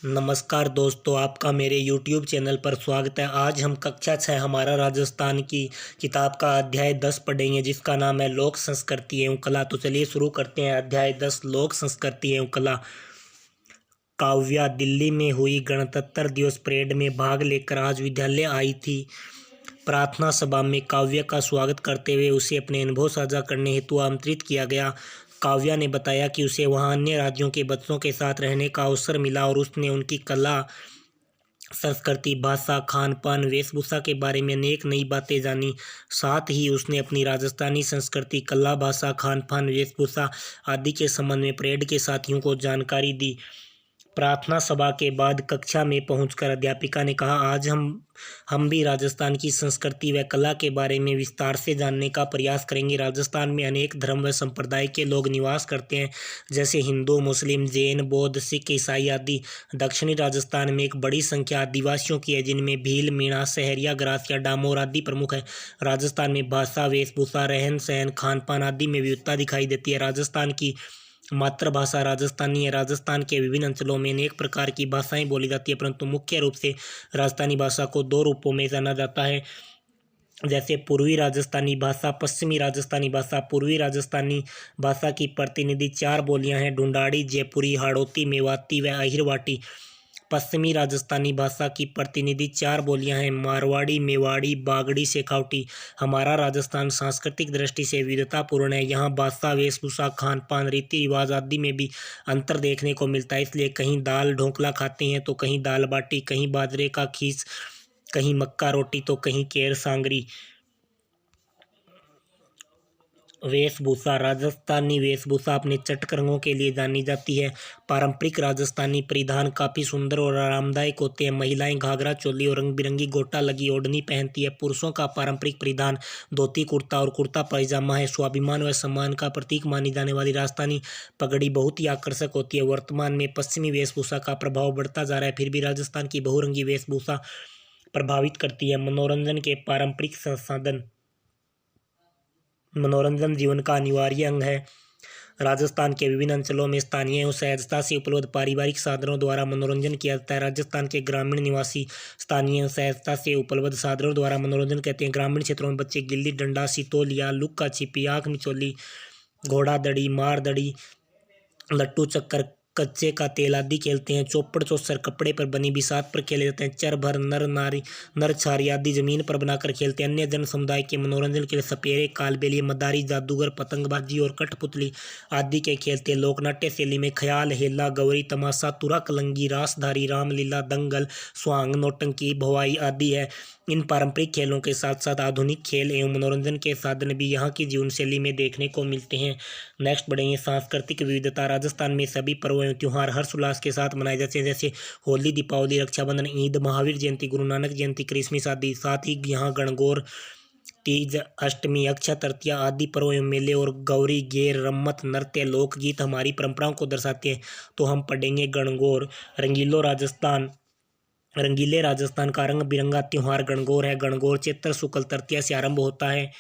नमस्कार दोस्तों, आपका मेरे YouTube चैनल पर स्वागत है। आज हम कक्षा 6 हमारा राजस्थान की किताब का अध्याय 10 पढ़ेंगे, जिसका नाम है लोक संस्कृति एवं कला। तो चलिए शुरू करते हैं। अध्याय 10 लोक संस्कृति एवं कला। काव्या दिल्ली में हुई गणतंत्र दिवस परेड में भाग लेकर आज विद्यालय आई थी। प्रार्थना सभा में काव्या का स्वागत करते हुए उसे अपने अनुभव साझा करने हेतु आमंत्रित किया गया। काव्या ने बताया कि उसे वहां अन्य राज्यों के बच्चों के साथ रहने का अवसर मिला और उसने उनकी कला, संस्कृति, भाषा, खान पान, वेशभूषा के बारे में अनेक नई बातें जानी। साथ ही उसने अपनी राजस्थानी संस्कृति, कला, भाषा, खान पान, वेशभूषा आदि के संबंध में परेड के साथियों को जानकारी दी। प्रार्थना सभा के बाद कक्षा में पहुंचकर अध्यापिका ने कहा, आज हम भी राजस्थान की संस्कृति व कला के बारे में विस्तार से जानने का प्रयास करेंगे। राजस्थान में अनेक धर्म व संप्रदाय के लोग निवास करते हैं, जैसे हिंदू, मुस्लिम, जैन, बौद्ध, सिख, ईसाई आदि। दक्षिणी राजस्थान में एक बड़ी संख्या आदिवासियों की है, जिनमें भील, मीणा, सहरिया, ग्रासिया, डामोर आदि प्रमुख है। राजस्थान में भाषा, वेशभूषा, रहन सहन, खान पान आदि में विविधता दिखाई देती है। राजस्थान की मातृभाषा राजस्थानी है। राजस्थान के विभिन्न अंचलों में अनेक प्रकार की भाषाएं बोली जाती है, परंतु मुख्य रूप से राजस्थानी भाषा को दो रूपों में जाना जाता है, जैसे पूर्वी राजस्थानी भाषा, पश्चिमी राजस्थानी भाषा। पूर्वी राजस्थानी भाषा की प्रतिनिधि चार बोलियां हैं: ढूंढाड़ी, जयपुरी, हाड़ौती, मेवाती व अहिरवाटी। पश्चिमी राजस्थानी भाषा की प्रतिनिधि चार बोलियां हैं: मारवाड़ी, मेवाड़ी, बागड़ी, शेखावटी। हमारा राजस्थान सांस्कृतिक दृष्टि से विविधतापूर्ण है। यहाँ भाषा, वेशभूषा, खान पान, रीति रिवाज आदि में भी अंतर देखने को मिलता है। इसलिए कहीं दाल ढोकला खाते हैं तो कहीं दाल बाटी, कहीं बाजरे का खीस, कहीं मक्का रोटी तो कहीं केर सांगरी। वेशभूषा राजस्थानी वेशभूषा अपने चटक रंगों के लिए जानी जाती है। पारंपरिक राजस्थानी परिधान काफ़ी सुंदर और आरामदायक होते हैं। महिलाएं घाघरा चोली और रंग बिरंगी गोटा लगी ओढ़नी पहनती है। पुरुषों का पारंपरिक परिधान धोती कुर्ता और कुर्ता पैजामा है। स्वाभिमान व सम्मान का प्रतीक मानी जाने वाली राजस्थानी पगड़ी बहुत ही आकर्षक होती है। वर्तमान में पश्चिमी वेशभूषा का प्रभाव बढ़ता जा रहा है, फिर भी राजस्थान की बहुरंगी वेशभूषा प्रभावित करती है। मनोरंजन के पारंपरिक संसाधन। मनोरंजन जीवन का अनिवार्य अंग है। राजस्थान के विभिन्न अंचलों में स्थानीय एवं सहजता से उपलब्ध पारिवारिक साधनों द्वारा मनोरंजन किया जाता है। राजस्थान के ग्रामीण निवासी स्थानीय एवं सहजता से उपलब्ध साधनों द्वारा मनोरंजन करते हैं। ग्रामीण क्षेत्रों में बच्चे गिल्ली डंडा, सितोलिया, लुक्का छिपी, आंख मिचौली, घोड़ा दड़ी, मार दड़ी, लट्टू चक्कर, कच्चे का तेल आदि खेलते हैं। चौपड़ चौसर कपड़े पर बनी बिसात पर खेले जाते हैं। चर भर, नर नारी, नर छारी आदि जमीन पर बनाकर खेलते हैं। अन्य जन समुदाय के मनोरंजन के लिए सपेरे, कालबेलिया, मदारी, जादूगर, पतंगबाजी और कठपुतली आदि के खेलते हैं। लोकनाट्य शैली में ख्याल, हेला, गौरी, तमाशा, तुरा, कलंगी, रासधारी, रामलीला, दंगल, स्वांग, नौटंकी, भवाई आदि है। इन पारंपरिक खेलों के साथ साथ आधुनिक खेल एवं मनोरंजन के साधन भी यहाँ की जीवन शैली में देखने को मिलते हैं। नेक्स्ट बढ़ेंगे सांस्कृतिक विविधता। राजस्थान में सभी पर्व एवं त्योहार हर्षोल्लास के साथ मनाए जाते हैं, जैसे होली, दीपावली, रक्षाबंधन, ईद, महावीर जयंती, गुरु नानक जयंती, क्रिसमस आदि। साथ ही यहाँ गणगौर, तीज, अष्टमी, अक्षय तृतीया आदि पर्व एवं मेले और गौरी, गेर, रम्मत, नृत्य, लोकगीत हमारी परंपराओं को दर्शाते हैं। तो हम पढ़ेंगे गणगौर। रंगीले राजस्थान का रंग बिरंगा त्योहार गणगौर है। गणगौर चैत्र शुक्ल तृतीया से आरंभ होता है।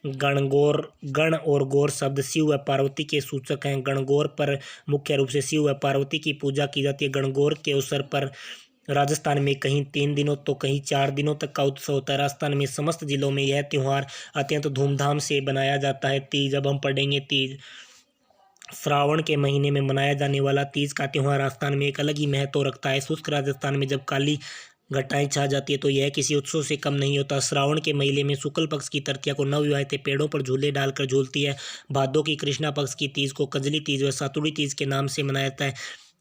गणगौर, गण और गौर शब्द शिव व पार्वती के सूचक हैं। गणगौर पर मुख्य रूप से शिव व पार्वती की पूजा की जाती है। गणगौर के अवसर पर राजस्थान में कहीं 3 दिनों तो कहीं 4 दिनों तक का उत्सव होता है। राजस्थान में समस्त जिलों में यह त्यौहार अत्यंत धूमधाम से बनाया जाता है। तीज, अब हम पढ़ेंगे तीज। श्रावण के महीने में मनाया जाने वाला तीज का त्यौहार राजस्थान में एक अलग ही महत्व रखता है। शुष्क राजस्थान में जब काली घटाएं छा जाती है तो यह किसी उत्सव से कम नहीं होता। श्रावण के महीने में शुक्ल पक्ष की तृतीया को नवविवाहितें पेड़ों पर झूले डालकर झूलती है। भादों की कृष्णा पक्ष की तीज को कजली तीज व सातुड़ी तीज के नाम से मनाया जाता है।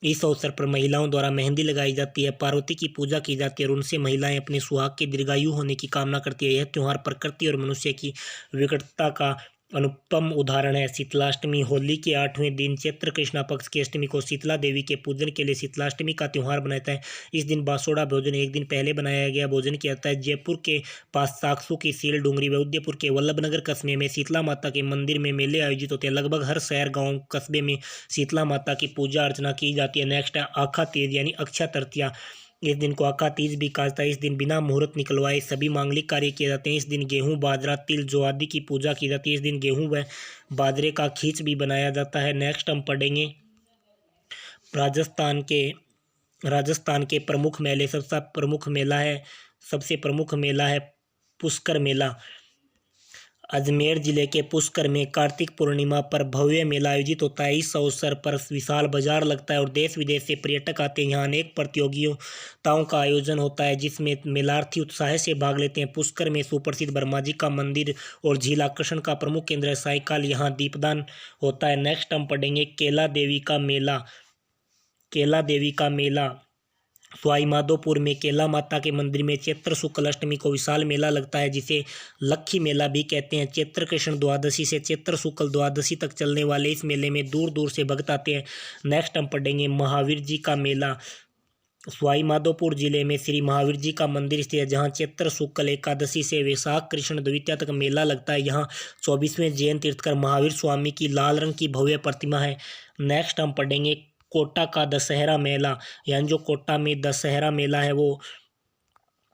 इस अवसर पर महिलाओं द्वारा मेहंदी लगाई जाती है, पार्वती की पूजा की जाती है और उनसे महिलाएं अपने सुहाग के दीर्घायु होने की कामना करती है। यह त्यौहार प्रकृति और मनुष्य की विकटता का अनुपम उदाहरण है। शीतलाष्टमी। होली के 8वें दिन चैत्र कृष्णा पक्ष की अष्टमी को शीतला देवी के पूजन के लिए शीतलाष्टमी का त्यौहार बनाता है। इस दिन बासोड़ा भोजन एक दिन पहले बनाया गया भोजन किया जाता है। जयपुर के पास साकसू की सील डूंगरी व उदयपुर के वल्लभनगर कस्बे में शीतला माता के मंदिर में मेले आयोजित होते हैं। लगभग हर शहर, गाँव, कस्बे में शीतला माता की पूजा अर्चना की जाती है। नेक्स्ट है आखा तीज यानी अक्षय तृतीया। इस दिन को आका तीज भी कहा जाता है। इस दिन बिना मुहूर्त निकलवाए सभी मांगलिक कार्य किए जाते हैं। इस दिन गेहूं, बाजरा, तिल, जौ आदि की पूजा की जाती है। इस दिन गेहूं व बाजरे का खीच भी बनाया जाता है। नेक्स्ट हम पढ़ेंगे राजस्थान के राजस्थान के प्रमुख मेले सबसे प्रमुख मेला है पुष्कर मेला। अजमेर जिले के पुष्कर में कार्तिक पूर्णिमा पर भव्य मेला आयोजित होता है। इस अवसर पर विशाल बाजार लगता है और देश विदेश से पर्यटक आते हैं। यहाँ अनेक प्रतियोगिताओं का आयोजन होता है जिसमें मेलार्थी उत्साह से भाग लेते हैं। पुष्कर में सुप्रसिद्ध ब्रह्मा जी का मंदिर और झील आकर्षण का प्रमुख केंद्र है। सायकाल यहाँ दीपदान होता है। नेक्स्ट हम पढ़ेंगे केला देवी का मेला। केला देवी का मेला सवाई माधोपुर में केला माता के मंदिर में चैत्र शुक्ल अष्टमी को विशाल मेला लगता है जिसे लक्खी मेला भी कहते हैं। चैत्र कृष्ण द्वादशी से चैत्र शुक्ल द्वादशी तक चलने वाले इस मेले में दूर दूर से भक्त आते हैं। नेक्स्ट हम पढ़ेंगे महावीर जी का मेला। सवाई माधोपुर जिले में श्री महावीर जी का मंदिर स्थित है जहाँ चैत्र शुक्ल एकादशी से वैशाख कृष्ण द्वितीया तक मेला लगता है। यहाँ 24वें जैन तीर्थकर महावीर स्वामी की लाल रंग की भव्य प्रतिमा है। नेक्स्ट हम पढ़ेंगे कोटा का दशहरा मेला। यानी जो कोटा में दशहरा मेला है वो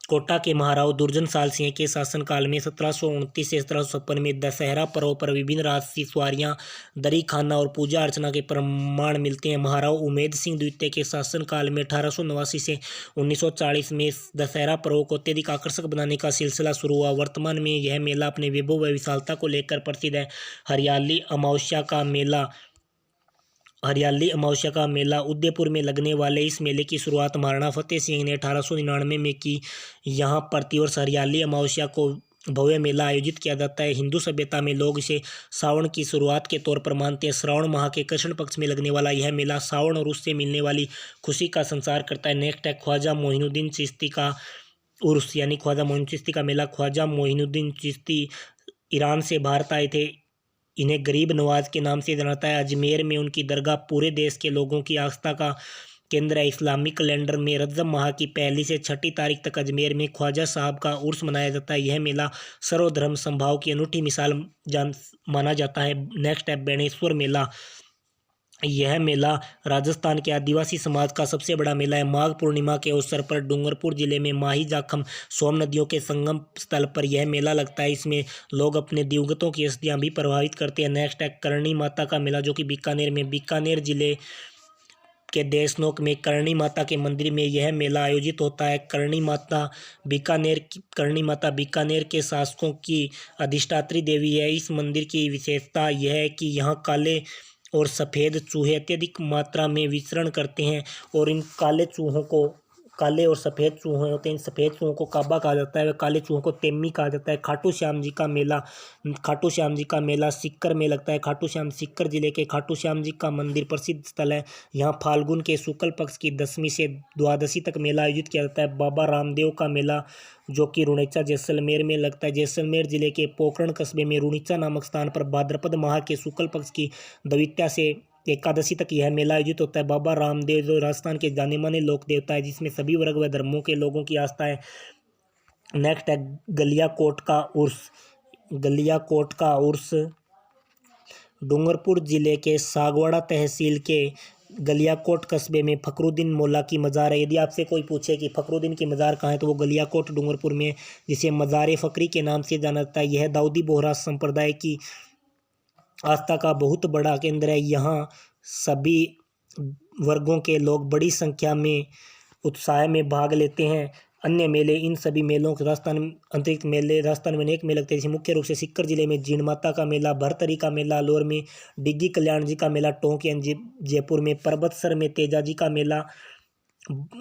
कोटा के महाराव दुर्जन साल सिंह के शासनकाल में 1729 से 1756 में दशहरा पर्व पर विभिन्न राजसी सवारियां, दरी खाना और पूजा अर्चना के प्रमाण मिलते हैं। महाराव उमेद सिंह द्वितीय के शासनकाल में 1889 से 1940 में दशहरा पर्व को अत्यधिक आकर्षक बनाने का सिलसिला शुरू हुआ। वर्तमान में यह मेला अपने वैभव व विशालता को लेकर प्रसिद्ध है। हरियाली अमावस्या का मेला उदयपुर में लगने वाले इस मेले की शुरुआत महाराणा फतेह सिंह ने 1899 में की। यहाँ प्रतिवर्ष हरियाली अमावस्या को भव्य मेला आयोजित किया जाता है। हिंदू सभ्यता में लोग इसे सावन की शुरुआत के तौर पर मानते हैं। श्रावण माह के कृष्ण पक्ष में लगने वाला यह मेला सावन और उससे मिलने वाली खुशी का संचार करता है। नेक्स्ट है ख्वाजा मोइनुद्दीन चिश्ती का उर्स यानी ख्वाजा मोइनुद्दीन चिश्ती का मेला। ख्वाजा मोइनुद्दीन चिश्ती ईरान से भारत आए थे। इन्हें गरीब नवाज के नाम से जाना जाता है। अजमेर में उनकी दरगाह पूरे देश के लोगों की आस्था का केंद्र है। इस्लामिक कैलेंडर में रजब माह की 1 से 6 तारीख तक अजमेर में ख्वाजा साहब का उर्स मनाया जाता है। यह मेला सर्वधर्म संभाव की अनूठी मिसाल माना जाता है। नेक्स्ट है बेणेश्वर मेला। यह मेला राजस्थान के आदिवासी समाज का सबसे बड़ा मेला है। माघ पूर्णिमा के अवसर पर डूंगरपुर जिले में माही जाखम सोम नदियों के संगम स्थल पर यह मेला लगता है। इसमें लोग अपने दिवंगतों की अस्थियां भी प्रभावित करते हैं। नेक्स्ट है करणी माता का मेला जो कि बीकानेर जिले के देशनोक में करणी माता के मंदिर में यह मेला आयोजित होता है। करणी माता बीकानेर के शासकों की अधिष्ठात्री देवी है। इस मंदिर की विशेषता यह है कि यहाँ काले और सफ़ेद चूहे अत्यधिक मात्रा में विचरण करते हैं और इन काले और सफ़ेद चूहे होते हैं। इन सफ़ेद चूहों को काबा कहा जाता है व काले चूहों को तेमी कहा जाता है। खाटू श्याम जी का मेला सीकर में लगता है। सीकर जिले के खाटू श्याम जी का मंदिर प्रसिद्ध स्थल है। यहाँ फाल्गुन के शुक्ल पक्ष की 10वीं से द्वादशी तक मेला आयोजित किया जाता है। बाबा रामदेव का मेला जो कि रुणीचा जैसलमेर में लगता है। जैसलमेर जिले के पोखरण कस्बे में रुणीचा नामक स्थान पर भाद्रपद माह के शुक्ल पक्ष की द्वितीया से एकादशी तक यह मेला आयोजित होता है। बाबा रामदेव जो राजस्थान के जाने माने लोक देवता है जिसमें सभी वर्ग व धर्मों के लोगों की आस्था है। नेक्स्ट है गलियाकोट का उर्स डूंगरपुर जिले के सागवाड़ा तहसील के गलियाकोट कस्बे में फखरुद्दीन मौला की मज़ार है। यदि आपसे कोई पूछे कि फखरुद्दीन की मज़ार कहाँ है तो वो गलियाकोट डूंगरपुर में, जिसे मज़ार फ़करी के नाम से जाना जाता है। यह दाऊदी बोहरा संप्रदाय की आस्था का बहुत बड़ा केंद्र है। यहाँ सभी वर्गों के लोग बड़ी संख्या में उत्साह में भाग लेते हैं। अन्य मेले इन सभी मेलों के राजस्थान में अनेक मेले लगते हैं। जैसे मुख्य रूप से सीकर जिले में जीण माता का मेला, भरतरी का मेला, अलवर में डिग्गी कल्याण जी का मेला, टोंक यानी जयपुर में परबतसर में तेजा जी का मेला,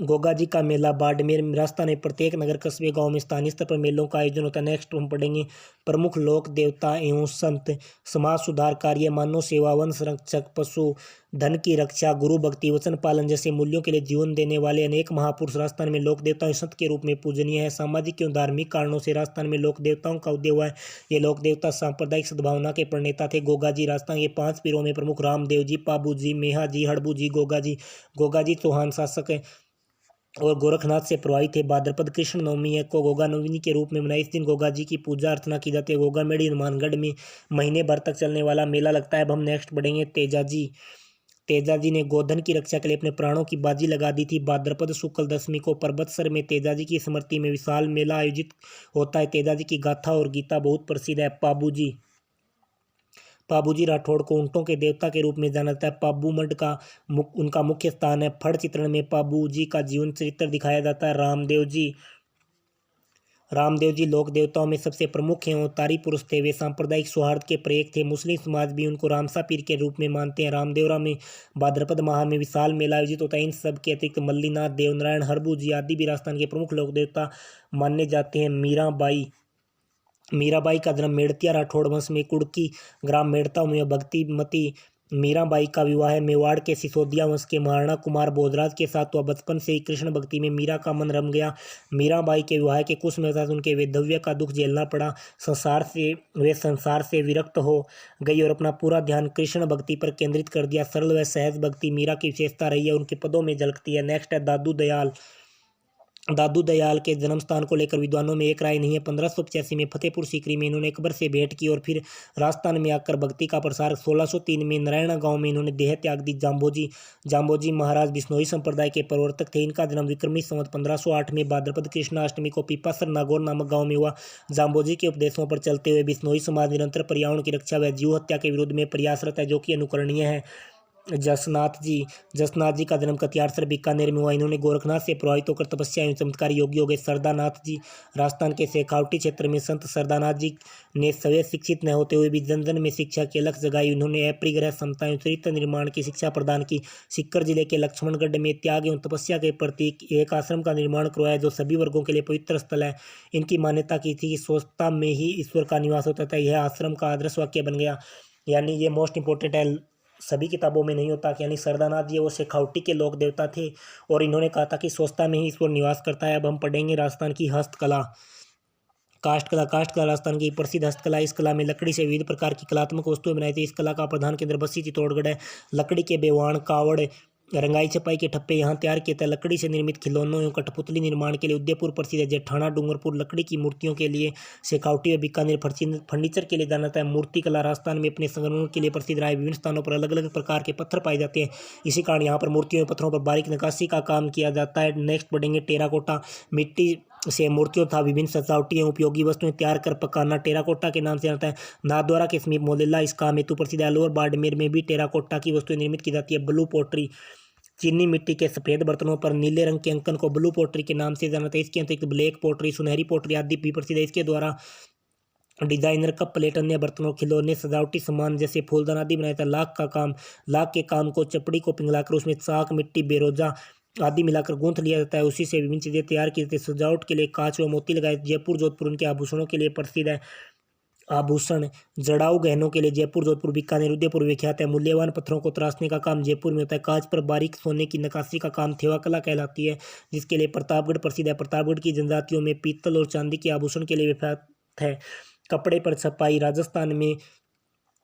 गोगा जी का मेला, बाड़मेर में राजस्थान में प्रत्येक नगर कस्बे गांव में स्थानीय स्तर पर मेलों का आयोजन होता है। नेक्स्ट हम पढ़ेंगे प्रमुख लोक देवता एवं संत, समाज सुधार कार्य, मानव सेवा, वन संरक्षक, पशु धन की रक्षा, गुरु भक्ति, वचन पालन जैसे मूल्यों के लिए जीवन देने वाले अनेक महापुरुष राजस्थान में लोक देवता संत के रूप में पूजनीय है। सामाजिक एवं धार्मिक कारणों से राजस्थान में लोक देवताओं का उदय हुआ है। ये लोक देवता सांप्रदायिक सद्भावना के प्रणेता थे। गोगा जी राजस्थान के 5 पीरों में प्रमुख रामदेव जी, पाबू जी, मेहा जी, हड़बू जी, गोगा जी चौहान शासक और गोरखनाथ से प्रभावित थे। भाद्रपद कृष्ण नवमी को गोगा नवमी के रूप में मनाई। इस दिन गोगा जी की पूजा अर्चना की जाती है। गोगा मेड़ी हनुमानगढ़ में महीने भर तक चलने वाला मेला लगता है। अब हम नेक्स्ट बढ़ेंगे तेजा जी ने गोधन की रक्षा के लिए अपने प्राणों की बाजी लगा दी थी। भाद्रपद शुक्ल दशमी को परबतसर में तेजा जी की स्मृति में विशाल मेला आयोजित होता है। तेजा जी की गाथा और गीता बहुत प्रसिद्ध है। पाबूजी राठौड़ को ऊँटों के देवता के रूप में जाना जाता है। पाबू मठ का उनका मुख्य स्थान है। फड़ चित्रण में पाबूजी का जीवन चरित्र दिखाया जाता है। रामदेव जी लोक देवताओं में सबसे प्रमुख हैं, अवतारी पुरुष थे। वे सांप्रदायिक सौहार्द के प्रतीक थे। मुस्लिम समाज भी उनको रामसा पीर के रूप में मानते हैं। रामदेवरा में भाद्रपद माह में विशाल मेला आयोजित होता है। इन सब के अतिरिक्त मल्लीनाथ, देवनारायण, हरबू जी आदि भी राजस्थान के प्रमुख लोक देवता माने जाते हैं। मीराबाई का जन्म मेड़तिया राठौड़ वंश में कुड़की ग्राम मेड़ता में भक्तिमती मीराबाई का विवाह मेवाड़ के सिसोदिया वंश के महाराणा कुमार भोजराज के साथ हुआ। बचपन से ही कृष्ण भक्ति में मीरा का मन रम गया। मीराबाई के विवाह के कुछ समय बाद उनके वैधव्य का दुख झेलना पड़ा। वे संसार से विरक्त हो गई और अपना पूरा ध्यान कृष्ण भक्ति पर केंद्रित कर दिया। सरल व सहज भक्ति मीरा की विशेषता रही है, उनके पदों में झलकती है। नेक्स्ट है दादू दयाल के जन्म स्थान को लेकर विद्वानों में एक राय नहीं है। 1585 में फतेहपुर सीकरी में इन्होंने अकबर से भेंट की और फिर राजस्थान में आकर भक्ति का प्रसार। 1603 में नारायणा गांव में इन्होंने देह त्याग दी। जाम्बोजी महाराज बिश्नोई संप्रदाय के प्रवर्तक थे। इनका जन्म विक्रमी संवत 1508 में भाद्रपद कृष्णाष्टमी को पीपासर नागौर नामक गाँव में हुआ। जाम्बोजी के उपदेशों पर चलते हुए बिश्नोई समाज निरंतर पर्यावरण की रक्षा व जीव हत्या के विरुद्ध में प्रयासरत है, जो कि अनुकरणीय है। जसनाथ जी का जन्म कटियारसर बीकानेर में हुआ। इन्होंने गोरखनाथ से प्रभावित होकर तपस्या एवं चमत्कारी योगी हो गए। सरदानाथ जी राजस्थान के शेखावटी क्षेत्र में संत सरदानाथ जी ने स्वयं शिक्षित न होते हुए भी जन जन में शिक्षा की अलख जगाई। उन्होंने अपरिग्रह समता एवं चरित्र निर्माण की शिक्षा प्रदान की। सीकर जिले के लक्ष्मणगढ़ में त्याग एवं तपस्या के प्रतीक एक आश्रम का निर्माण करवाया, जो सभी वर्गों के लिए पवित्र स्थल है। इनकी मान्यता की थी कि स्वच्छता में ही ईश्वर का निवास होता था। यह आश्रम का आदर्श वाक्य बन गया। यानी ये मोस्ट इंपॉर्टेंट है, सभी किताबों में नहीं होता कि यानी सरदानाथ जी वो शेखावटी के लोक देवता थे और इन्होंने कहा था कि स्वच्छता में ही ईश्वर निवास करता है। अब हम पढ़ेंगे राजस्थान की हस्तकला। काष्ठकला राजस्थान की प्रसिद्ध हस्तकला। इस कला में लकड़ी से विविध प्रकार की कलात्मक वस्तुएं बनाई थी। इस कला का प्रधान केंद्र बस्सी चित्तौड़गढ़ है। लकड़ी के बेवाण, कावड़, रंगाई छपाई के ठप्पे यहाँ तैयार किए थे। लकड़ी से निर्मित खिलौनों एवं कठपुतली निर्माण के लिए उदयपुर प्रसिद्ध है। जेठाना, डूंगरपुर लकड़ी की मूर्तियों के लिए, शेखावटी व बीकानेर फर्नीचर के लिए जाना जाता है। मूर्ति कला राजस्थान में अपने संगमरमर के लिए प्रसिद्ध रहा है। विभिन्न स्थानों पर अलग अलग प्रकार के पत्थर पाए जाते हैं। इसी कारण यहाँ पर मूर्तियों और पत्थरों पर बारीक नक्काशी का काम किया जाता है। नेक्स्ट पढ़ेंगे टेराकोटा। मिट्टी से मूर्तियों तथा विभिन्न सजावटी एवं उपयोगी वस्तुएं तैयार कर पकाना टेराकोटा के नाम से आता है। नाथद्वारा के समीप मोलेला इस काम हेतु प्रसिद्ध है। अलवर बाड़मेर में भी टेराकोटा की वस्तुएं निर्मित की जाती है। ब्लू पोट्री, चीनी मिट्टी के सफेद बर्तनों पर नीले रंग के अंकन को ब्लू पोट्री के नाम से जाना जाता है। इसके अतिरिक्त ब्लैक पोट्री, सुनहरी पोट्री आदि भी प्रसिद्ध है। इसके द्वारा डिजाइनर कप, प्लेट, अन्य बर्तनों, खिलौने, सजावटी सामान जैसे फूलदान आदि बनाया था। लाख के काम को चपड़ी को पिघलाकर उसमें चाक, मिट्टी, बेरोजा आदि मिलाकर गूंथ लिया जाता है। उसी से विभिन्न चीजें तैयार की जाती है। सजावट के लिए कांच व मोती लगाए। जयपुर जोधपुर उनके आभूषणों के लिए प्रसिद्ध है। आभूषण, जड़ाऊ गहनों के लिए जयपुर, जोधपुर, बीकानेर, उदयपुर विख्यात है। मूल्यवान पत्थरों को तराशने का काम जयपुर में होता है। कांच पर बारीक सोने की नक्काशी का काम थेवा कला कहलाती है, जिसके लिए प्रतापगढ़ प्रसिद्ध है। प्रतापगढ़ की जनजातियों में पीतल और चांदी के आभूषण के लिए विख्यात है। कपड़े पर छपाई, राजस्थान में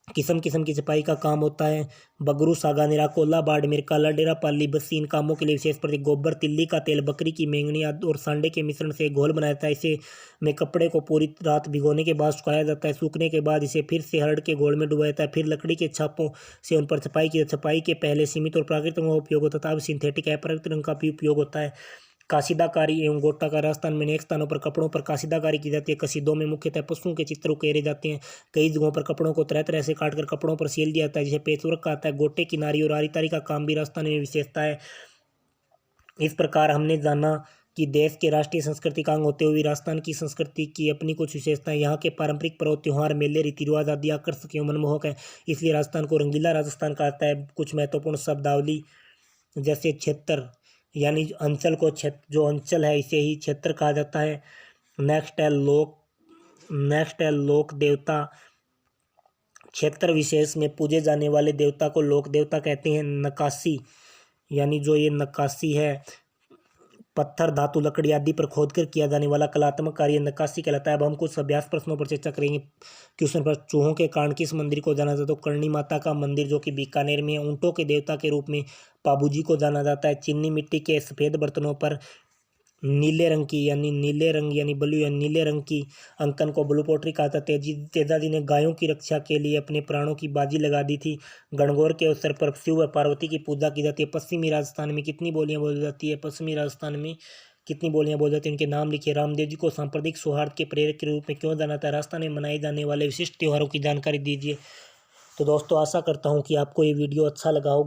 किस्म किस्म की छपाई का काम होता है। बगरू, सागानेरा, कोला, बाड़मेर, काला डेरा, पाली, बस्सी इन कामों के लिए विशेष प्रतीक। गोबर, तिल्ली का तेल, बकरी की मेंगनी और सांडे के मिश्रण से घोल बनाया जाता है। इसे में कपड़े को पूरी रात भिगोने के बाद सुखाया जाता है। सूखने के बाद इसे फिर से हरड़ के घोल में डुबाया जाता है। फिर लकड़ी के छापों से उन पर छपाई के पहले सीमित और प्राकृतिक रंगों का उपयोग होता था। अब सिंथेटिक अप्राकृतिक रंग का भी उपयोग होता है। काशीदाकारी एवं गोटाकार, राजस्थान में अनेक स्थानों पर कपड़ों पर काशीदाकारी की जाती है। कसीदों में मुख्यतः पशुओं के चित्र उकेरे जाते हैं। कई जगहों पर कपड़ों को तरह तरह से काटकर कपड़ों पर सील दिया जाता है, जिसे पेचवर्क कहता है। गोटे, किनारी और आरीतारी का काम भी राजस्थान में विशेषता है। इस प्रकार हमने जाना कि देश के राष्ट्रीय संस्कृति का अंग होते हुए राजस्थान की संस्कृति की अपनी कुछ विशेषताएं। यहाँ के पारंपरिक पर्व, त्योहार, मेले, रीति रिवाज आदि आकर्षक एवं मनमोहक है। इसलिए राजस्थान को रंगीला राजस्थान कहता है। कुछ महत्वपूर्ण शब्दावली जैसे क्षेत्र यानी अंचल को जो अंचल है इसे ही क्षेत्र कहा जाता है। नेक्स्ट है लोक देवता। क्षेत्र विशेष में पूजे जाने वाले देवता को लोक देवता कहते हैं। नक्काशी यानी जो ये नक्काशी है, पत्थर, धातु, लकड़ी आदि पर खोदकर किया जाने वाला कलात्मक कार्य नक्काशी कहलाता है। अब हम कुछ अभ्यास प्रश्नों पर चर्चा करेंगे। क्वेश्चन पर चूहों के कारण किस मंदिर को जाना जाता है? तो करणी माता का मंदिर, जो कि बीकानेर में है। ऊंटों के देवता के रूप में पाबूजी को जाना जाता है। चीनी मिट्टी के सफेद बर्तनों पर नीले रंग यानी ब्लू या नीले रंग की अंकन को ब्लू पोट्री कहा जाता है। तेजाजी ने गायों की रक्षा के लिए अपने प्राणों की बाजी लगा दी थी। गणगौर के अवसर पर शिव व पार्वती की पूजा की जाती है। पश्चिमी राजस्थान में कितनी बोलियां बोली जाती है? पश्चिमी राजस्थान में कितनी बोलियां बोली जाती है? उनके नाम लिखिए। रामदेव जी को सांप्रदायिक सौहार्द के प्रेरक के रूप में क्यों जाना था? राजस्थान में मनाए जाने वाले विशिष्ट त्योहारों की जानकारी दीजिए। तो दोस्तों आशा करता हूँ कि आपको ये वीडियो अच्छा लगा होगा।